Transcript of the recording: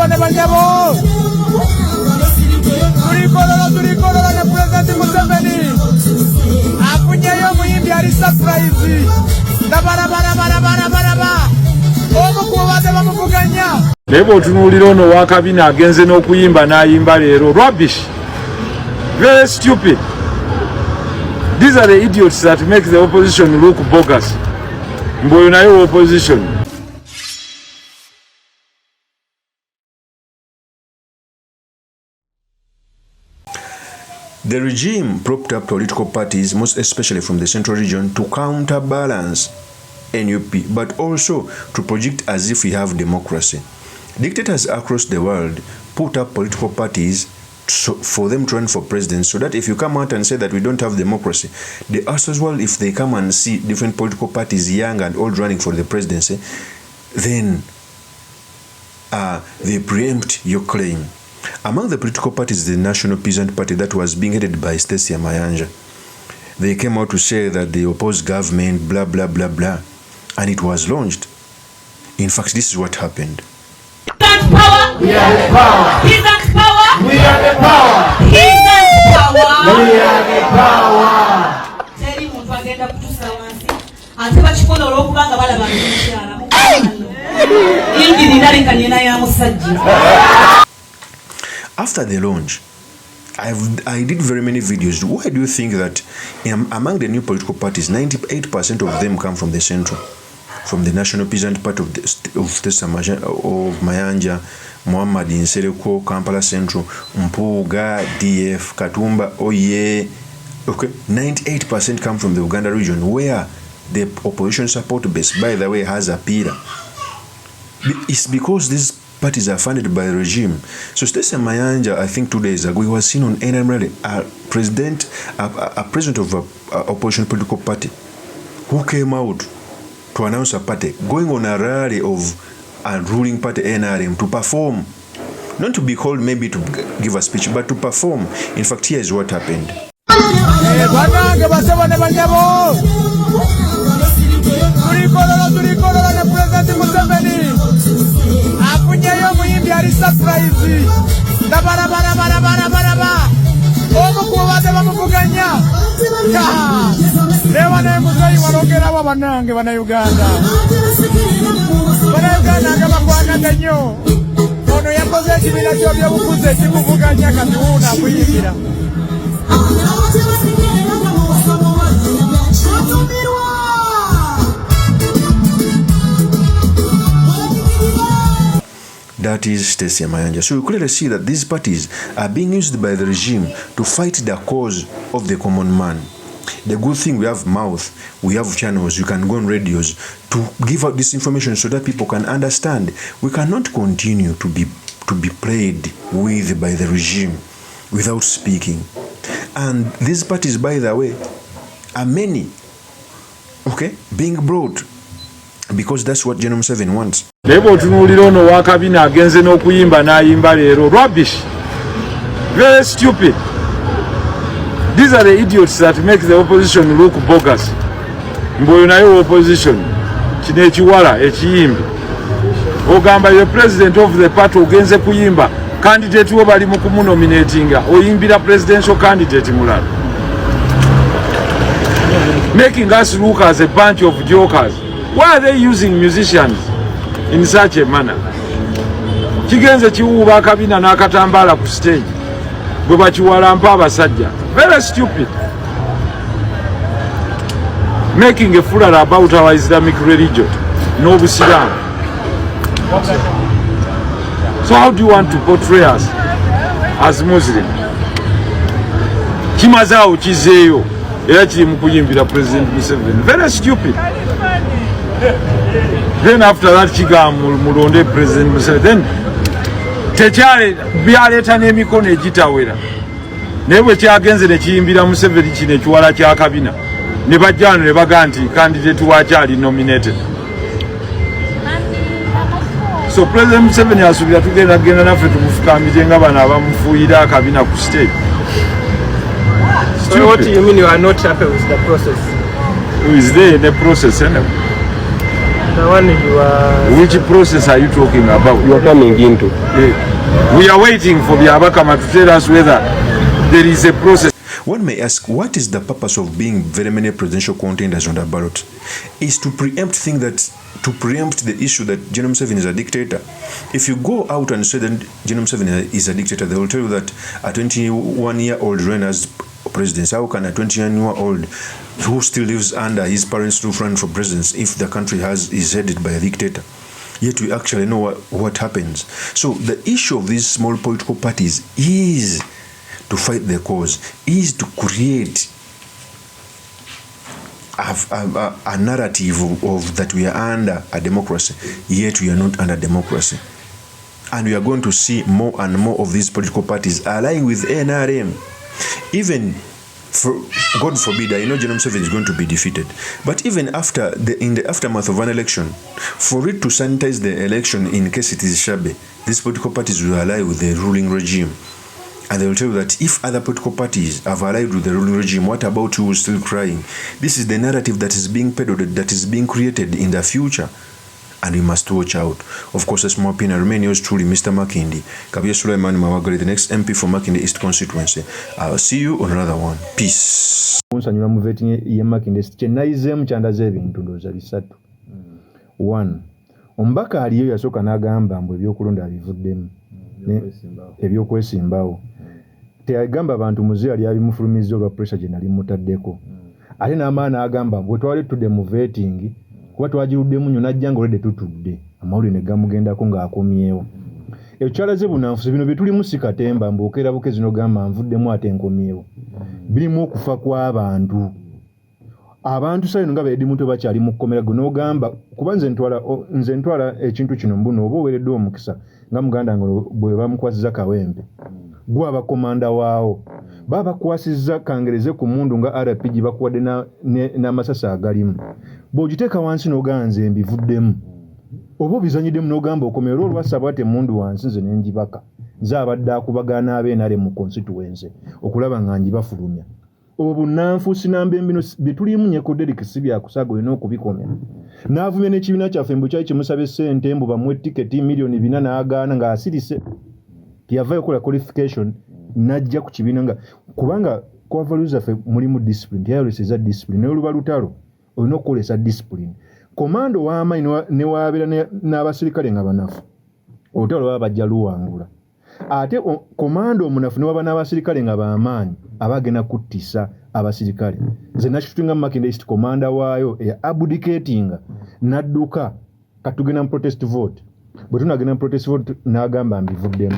basebane banyabo tulikololo ne President Museveni afunyeyo muyimbi ali surprise baraba omukubaze bamuvuganya lebo otunuulira ono wakabina agenze n'okuyimba n'ayimba leero rubbish, very stupid. These are the idiots that make the opposition look bogus. Mboyo nayo opposition. The regime propped up political parties, most especially from the central region, to counterbalance NUP, but also to project as if we have democracy. Dictators across the world put up political parties for them to run for president, so that if you come out and say that we don't have democracy, the us as well, if they come and see different political parties, young and old, running for the presidency, then they preempt your claim. Among the political parties, the National Peasant Party, that was being headed by STECIA, they came out to say that they oppose government, blah, blah, blah, blah, and it was launched. In fact, this is what happened. Power. We are the power. He's got power. We are the power. He's got power. We are the power. Teri muntu agenda kutusa wansi. Ate bakikola olwokubanga balaba nkyala. Ingiri ndali kanyena ya musajja. After the launch, I did very many videos. Why do you think that among the new political parties, 98% of them come from the central? From the National Peasant Party of Mayanja, Muhammad NSEREKO, Kampala Central, Mpuga, DF, Katumba, Oye. Okay, 98% come from the Uganda region, where the opposition support base, by the way, has a pillar. It's because these parties are funded by the regime. So STECIA Mayanja, I think 2 days ago, he was seen on NMRL, a president of an opposition political party, who came out to announce a party, going on a rally of a ruling party, NRM, to perform. Not to be called maybe to give a speech, but to perform. In fact, here is what happened. Lewana muzayi walongera wabanange bana Uganda. Bana Uganda kama kwana kanyo. Ono yakoze ekibira kyo byobukuze kikuvuganya katuuna kuyigira. That is STECIA Mayanja. So you clearly see that these parties are being used by the regime to fight the cause of the common man. The good thing, we have mouth, we have channels, you can go on radios to give out this information so that people can understand. We cannot continue to be played with by the regime without speaking. And these parties, by the way, are many, okay, being brought, because that's what General MUSEVENI wants. Lebo otunuulira ono wakabina agenze n'okuyimba n'ayimba leero rubbish, very stupid. These are the idiots that make the opposition look bogus. Mboyo nayo opposition, kino ekiwala ekiyimbi. Ogamba the president of the party ogenze kuyimba, candidate wo bali mu kumunominatinga, oyimbira presidential candidate mulala. Making us look as a bunch of jokers. Why are they using musicians in such a manner? Kigenze kiwuuba akabina n'akatambaala ku stage, bwe bakiwalampa abasajja. Very stupid. Making a fool about our Islamic religion. No Islam. So how do you want to portray us as Muslim? Kimazao kizeyo era kiri mu kuyimbira President Museveni. Very stupid. Then after that kiga mulonde President Museveni. Then tekyale byaleeta n'emikono egitawera. Newe kyagenze ne kiyimbira Museveni kino ekiwala kya kabina. Ne bajjano ne baga nti candidate wakyali nominated. So President Museveni asubira tugenda naffe tumufukamije nga bana abamufuuyira akabina ku stage. So what do you mean you are not happy with the process? Who is there in the process anyway? The one you are... Which process are you talking about? You are coming into. We are waiting for the Abakama to tell us whether there is a process. One may ask, what is the purpose of being very many presidential contenders on the ballot? Is to preempt the issue that General Museveni is a dictator. If you go out and say that General Museveni is a dictator, they will tell you that a 21-year-old ran as president. How can a 21-year-old who still lives under his parents to run for president if the country is headed by a dictator? Yet we actually know what happens. So the issue of these small political parties is to fight their cause, is to create a narrative of that we are under a democracy, yet we are not under democracy. And we are going to see more and more of these political parties allying with NRM. Even, God forbid, I know General Museveni is going to be defeated. But even after in the aftermath of an election, for it to sanitize the election in case it is shabby, these political parties will ally with the ruling regime. And they will tell you that if other political parties have allied with the ruling regime, what about you still crying? This is the narrative that is being peddled, that is being created in the future. And we must watch out. Of course, a small opinion remain yours truly, Mr. Makindi. Kabir Sulaiman Mawagale, the next MP for Makindi East constituency. I'll see you on another one. Peace. One. Ombaka aliyo yasoka n'agamba mbu ebyokulonda abivuddemu. Ebyokwesimbawo. Teagamba abantu muze ali abimufulumizza olwa pressure gye nali mutaddeko. Ate n'amaana agamba bwe twali tudde mu vetting kuba twagiruddemu nnyo najja nga olwedde tutudde amawulire ne gamugendako ng'akomyewo. Ekyalaze bunanfusi bino bye tulimu si katemba mbuokera bukezi n'ogamba nvuddemu ate nkomyewo. Birimu okufa kw'abantu. Abantu sayino nga beedi muto bakyali mu kkomera n'ogamba kuba nze ntwala ekintu kino mbuno oba oweereddwa omukisa nga muganda ngo bwe bamukwasiza kawempe gwe abakomanda waawo baba kwasizza kangereze ku mundu nga RPG bakuwadde n'amasasa agalimu bw'ogiteeka wansi n'oganze mbivuddemu oba obizanyiddemu n'ogamba okomera olwassa bwate mundu wansi nze ne njibaka nze abadde akubagana ab'enare mu constituency okulaba nga njibafulumya obunanfuusi nambembi bino bye tulimu nyeko Derek si byakusaga olina okubikomera n'avumya n'ekibiina kyaffe mbu kyali kimusaba ssente mbu bamuwe tiketi miliyoni 4 n'agaana ng'asirise tiyavaayo kola qualification najja ku kibiina nga kubanga kwavaluza ffe mulimu discipline teyayoleseza discipline naye oluba lutalo olina okukolesa discipline komando w'amaanyi ne waabeera n'abasirikale nga banafu olutalo baba bajja luwangula ate komando omunafu ne waba n'abasirikale nga b'amaanyi abagenda kuttisa abasirikale nze nakitutunga mu Makindye East komanda waayo eya abdicatinga n'adduka katugenda mu protest vote bwe tunagenda mu protest vote n'agamba mbivuddemu